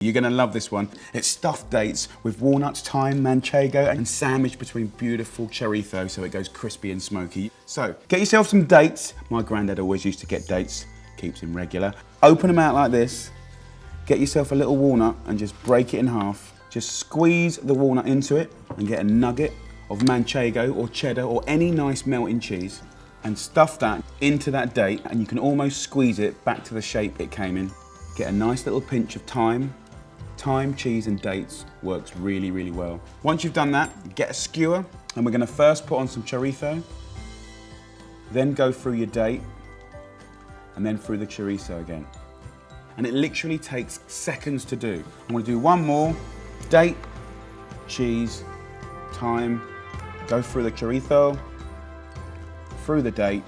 You're gonna love this one. It's stuffed dates with walnuts, thyme, manchego, and sandwiched between beautiful chorizo so it goes crispy and smoky. So, get yourself some dates. My granddad always used to get dates, keeps him regular. Open them out like this. Get yourself a little walnut and just break it in half. Just squeeze the walnut into it and get a nugget of manchego or cheddar or any nice melting cheese and stuff that into that date, and you can almost squeeze it back to the shape it came in. Get a nice little pinch of thyme. Thyme, cheese and dates works really, really well. Once you've done that, get a skewer and we're gonna first put on some chorizo, then go through your date and then through the chorizo again. And it literally takes seconds to do. I'm gonna do one more, date, cheese, thyme, go through the chorizo, through the date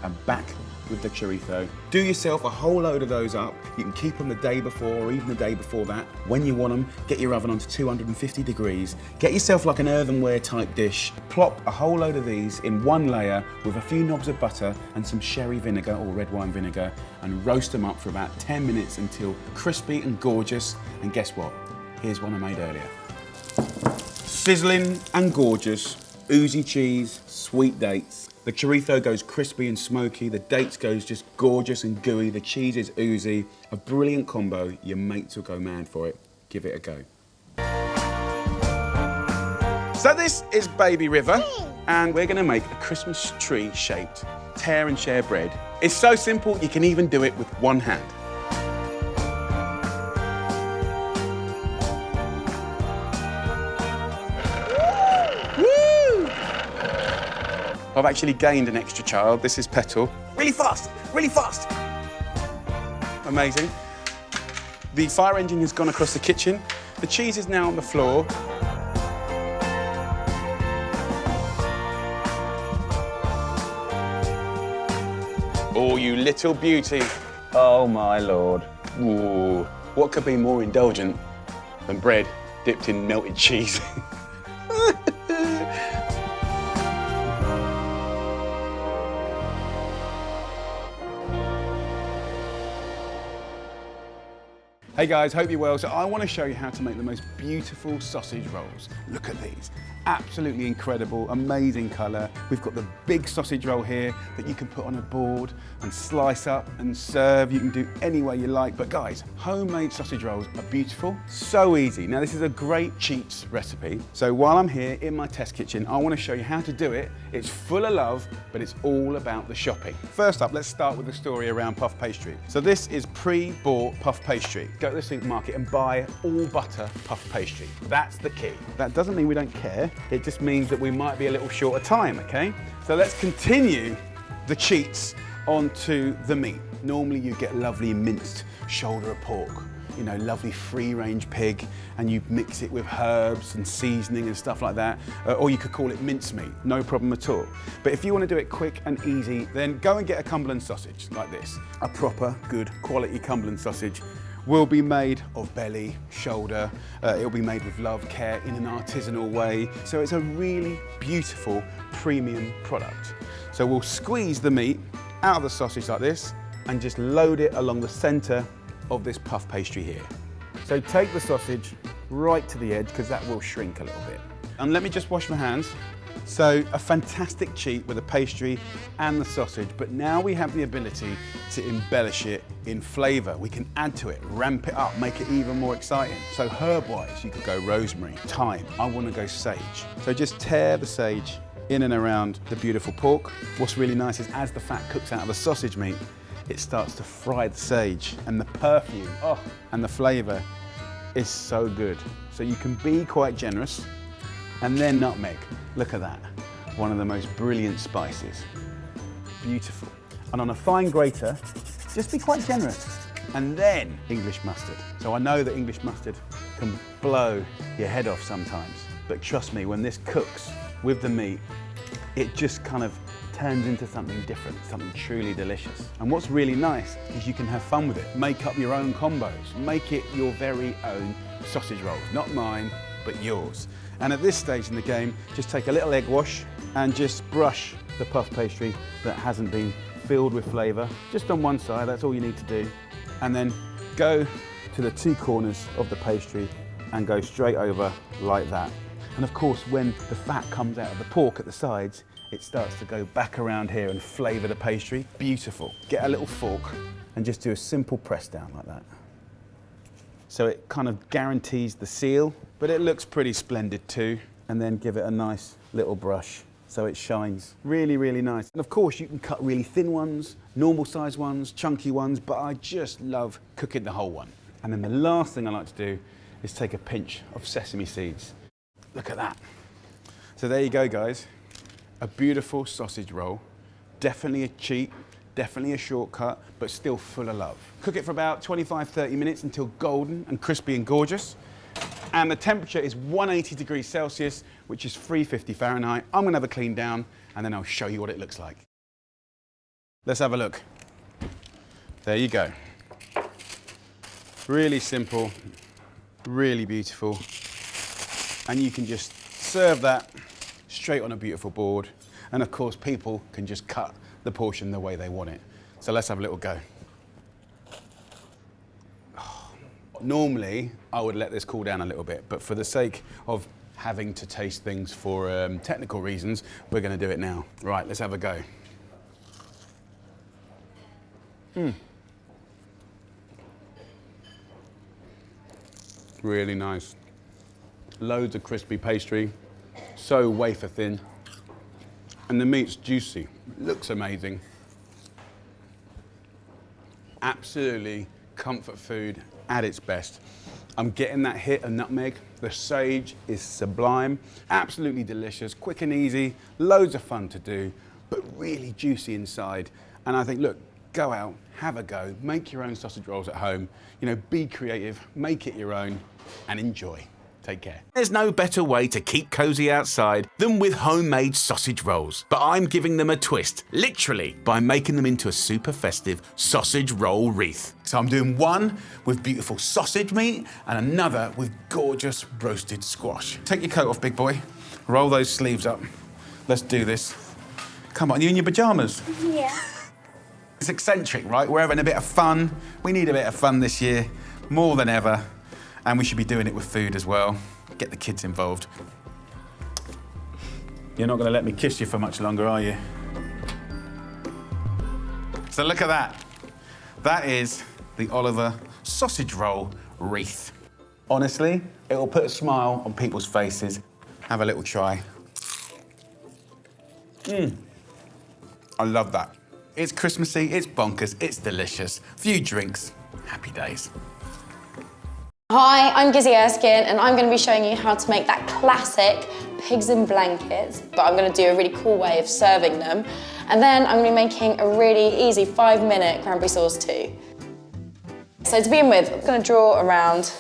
and back with the chorizo. Do yourself a whole load of those up. You can keep them the day before or even the day before that. When you want them, get your oven onto 250 degrees. Get yourself like an earthenware type dish. Plop a whole load of these in one layer with a few knobs of butter and some sherry vinegar or red wine vinegar and roast them up for about 10 minutes until crispy and gorgeous. And guess what? Here's one I made earlier. Sizzling and gorgeous, oozy cheese, sweet dates. The chorizo goes crispy and smoky, the dates goes just gorgeous and gooey, the cheese is oozy. A brilliant combo, your mates will go mad for it. Give it a go. So this is Baby River, and we're gonna make a Christmas tree shaped tear and share bread. It's so simple, you can even do it with one hand. I've actually gained an extra child. This is Petal. Really fast, really fast. Amazing. The fire engine has gone across the kitchen. The cheese is now on the floor. Oh, you little beauty. Oh, my Lord. Ooh. What could be more indulgent than bread dipped in melted cheese? Hey guys, hope you're well. So I want to show you how to make the most beautiful sausage rolls. Look at these. Absolutely incredible, amazing colour. We've got the big sausage roll here that you can put on a board and slice up and serve. You can do any way you like. But guys, homemade sausage rolls are beautiful, so easy. Now this is a great cheats recipe. So while I'm here in my test kitchen, I want to show you how to do it. It's full of love, but it's all about the shopping. First up, let's start with the story around puff pastry. So this is pre-bought puff pastry. Go to the supermarket and buy all butter puff pastry. That's the key. That doesn't mean we don't care. It just means that we might be a little short of time, okay? So let's continue the cheats onto the meat. Normally you get lovely minced shoulder of pork, you know, lovely free-range pig, and you mix it with herbs and seasoning and stuff like that, or you could call it mincemeat, no problem at all. But if you want to do it quick and easy, then go and get a Cumberland sausage like this. A proper, good quality Cumberland sausage will be made of belly, shoulder, it'll be made with love, care, in an artisanal way. So it's a really beautiful premium product. So we'll squeeze the meat out of the sausage like this and just load it along the center of this puff pastry here. So take the sausage right to the edge because that will shrink a little bit. And let me just wash my hands. So a fantastic cheat with the pastry and the sausage, but now we have the ability to embellish it in flavour. We can add to it, ramp it up, make it even more exciting. So herb-wise, you could go rosemary, thyme. I want to go sage. So just tear the sage in and around the beautiful pork. What's really nice is as the fat cooks out of the sausage meat, it starts to fry the sage, and the perfume, and the flavour is so good. So you can be quite generous. And then nutmeg, look at that. One of the most brilliant spices. Beautiful. And on a fine grater, just be quite generous. And then English mustard. So I know that English mustard can blow your head off sometimes, but trust me, when this cooks with the meat, it just kind of turns into something different, something truly delicious. And what's really nice is you can have fun with it. Make up your own combos. Make it your very own sausage rolls. Not mine, but yours. And at this stage in the game, just take a little egg wash and just brush the puff pastry that hasn't been filled with flavour, just on one side, that's all you need to do. And then go to the two corners of the pastry and go straight over like that. And of course, when the fat comes out of the pork at the sides, it starts to go back around here and flavour the pastry. Beautiful. Get a little fork and just do a simple press down like that. So it kind of guarantees the seal, but it looks pretty splendid too. And then give it a nice little brush so it shines. Really, really nice. And of course, you can cut really thin ones, normal size ones, chunky ones, but I just love cooking the whole one. And then the last thing I like to do is take a pinch of sesame seeds. Look at that. So there you go, guys. A beautiful sausage roll. Definitely a cheat, definitely a shortcut, but still full of love. Cook it for about 25-30 minutes until golden and crispy and gorgeous. And the temperature is 180 degrees Celsius, which is 350 Fahrenheit. I'm gonna have a clean down and then I'll show you what it looks like. Let's have a look. There you go. Really simple, really beautiful. And you can just serve that straight on a beautiful board. And of course, people can just cut the portion the way they want it. So let's have a little go. Normally, I would let this cool down a little bit, but for the sake of having to taste things for technical reasons, we're gonna do it now. Right, let's have a go. Really nice. Loads of crispy pastry, so wafer thin. And the meat's juicy, looks amazing. Absolutely comfort food at its best. I'm getting that hit of nutmeg. The sage is sublime, absolutely delicious, quick and easy, loads of fun to do, but really juicy inside. And I think, look, go out, have a go, make your own sausage rolls at home, you know, be creative, make it your own, and enjoy. Take care. There's no better way to keep cozy outside than with homemade sausage rolls. But I'm giving them a twist, literally, by making them into a super festive sausage roll wreath. So I'm doing one with beautiful sausage meat and another with gorgeous roasted squash. Take your coat off, big boy. Roll those sleeves up. Let's do this. Come on, you in your pajamas? Yeah. It's eccentric, right? We're having a bit of fun. We need a bit of fun this year, more than ever. And we should be doing it with food as well. Get the kids involved. You're not gonna let me kiss you for much longer, are you? So look at that. That is the Oliver sausage roll wreath. Honestly, it will put a smile on people's faces. Have a little try. I love that. It's Christmassy, it's bonkers, it's delicious. Few drinks, happy days. Hi, I'm Gizzy Erskine and I'm going to be showing you how to make that classic pigs in blankets, but I'm going to do a really cool way of serving them. And then I'm going to be making a really easy 5-minute cranberry sauce too. So to begin with, I'm going to draw around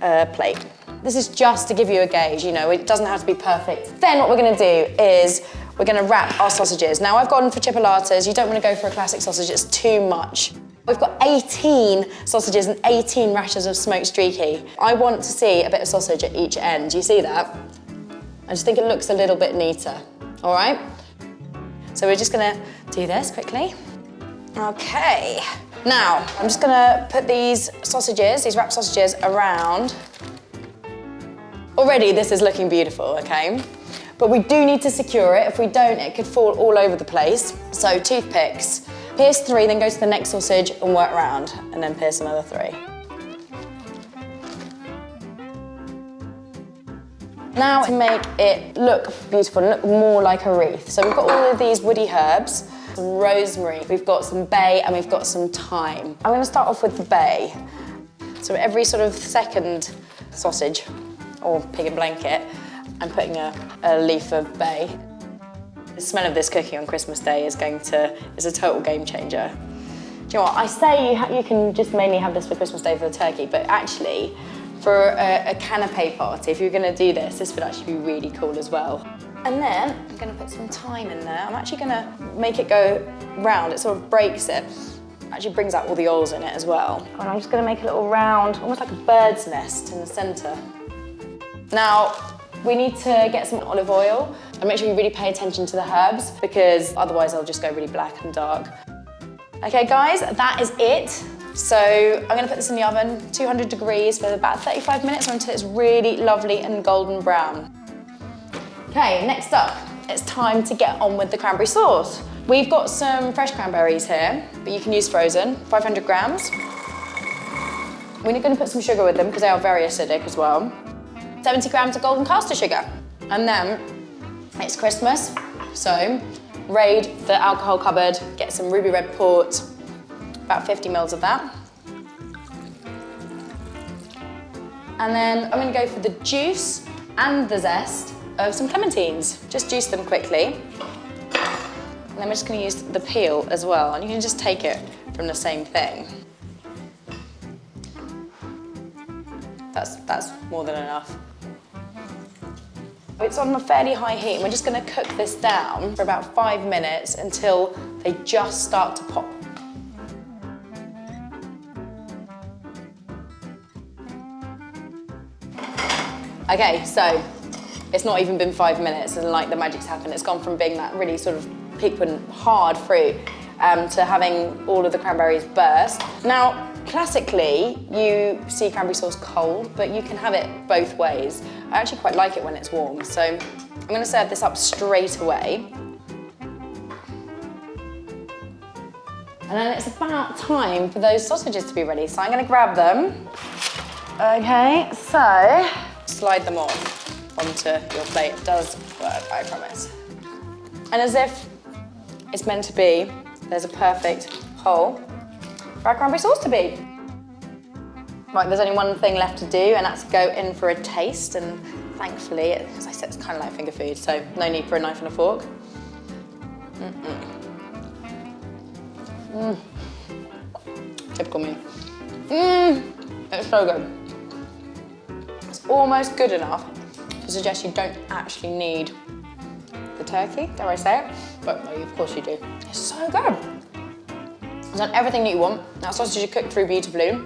a plate. This is just to give you a gauge, you know, it doesn't have to be perfect. Then what we're going to do is we're going to wrap our sausages. Now I've gone for chipolatas, you don't want to go for a classic sausage, it's too much. We've got 18 sausages and 18 rashers of smoked streaky. I want to see a bit of sausage at each end. Do you see that? I just think it looks a little bit neater, all right? So we're just gonna do this quickly. Okay. Now, I'm just gonna put these sausages, these wrapped sausages around. Already this is looking beautiful, okay? But we do need to secure it. If we don't, it could fall all over the place. So toothpicks. Pierce 3, then go to the next sausage and work around, and then pierce another 3. Now to make it look beautiful, look more like a wreath. So we've got all of these woody herbs, some rosemary, we've got some bay, and we've got some thyme. I'm going to start off with the bay. So every sort of second sausage, or pig in blanket, I'm putting a leaf of bay. The smell of this cooking on Christmas Day is a total game changer. Do you know what, I say you can just mainly have this for Christmas Day for the turkey, but actually, for a canapé party, if you're gonna do this, this would actually be really cool as well. And then I'm gonna put some thyme in there. I'm actually gonna make it go round, it sort of breaks it. Actually brings out all the oils in it as well. And I'm just gonna make a little round, almost like a bird's nest in the center. Now, we need to get some olive oil and make sure you really pay attention to the herbs because otherwise they'll just go really black and dark. Okay guys, that is it. So I'm gonna put this in the oven, 200 degrees for about 35 minutes until it's really lovely and golden brown. Okay, next up, it's time to get on with the cranberry sauce. We've got some fresh cranberries here, but you can use frozen, 500 grams. We're gonna put some sugar with them because they are very acidic as well. 70 grams of golden caster sugar. And then it's Christmas, so raid the alcohol cupboard, get some ruby red port, about 50 mils of that. And then I'm gonna go for the juice and the zest of some clementines. Just juice them quickly. And then we're just gonna use the peel as well, and you can just take it from the same thing. That's more than enough. It's on a fairly high heat, and we're just gonna cook this down for about 5 minutes until they just start to pop. Okay, so it's not even been 5 minutes and like the magic's happened. It's gone from being that really sort of piquant, hard fruit to having all of the cranberries burst. Now, classically, you see cranberry sauce cold, but you can have it both ways. I actually quite like it when it's warm, so I'm gonna serve this up straight away. And then it's about time for those sausages to be ready, so I'm gonna grab them. Okay, so slide them off onto your plate. It does work, I promise. And as if it's meant to be, there's a perfect hole for our cranberry sauce to be. Right, there's only one thing left to do, and that's go in for a taste. And thankfully, as I said, it's kind of like finger food, so no need for a knife and a fork. Typical me. It's so good. It's almost good enough to suggest you don't actually need the turkey, dare I say it? But no, of course you do. It's so good. It's done everything that you want. Now, sausage is cooked through beautifully.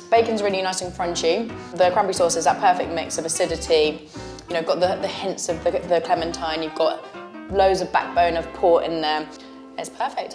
Bacon's really nice and crunchy. The cranberry sauce is that perfect mix of acidity. You know, got the hints of the clementine. You've got loads of backbone of port in there. It's perfect.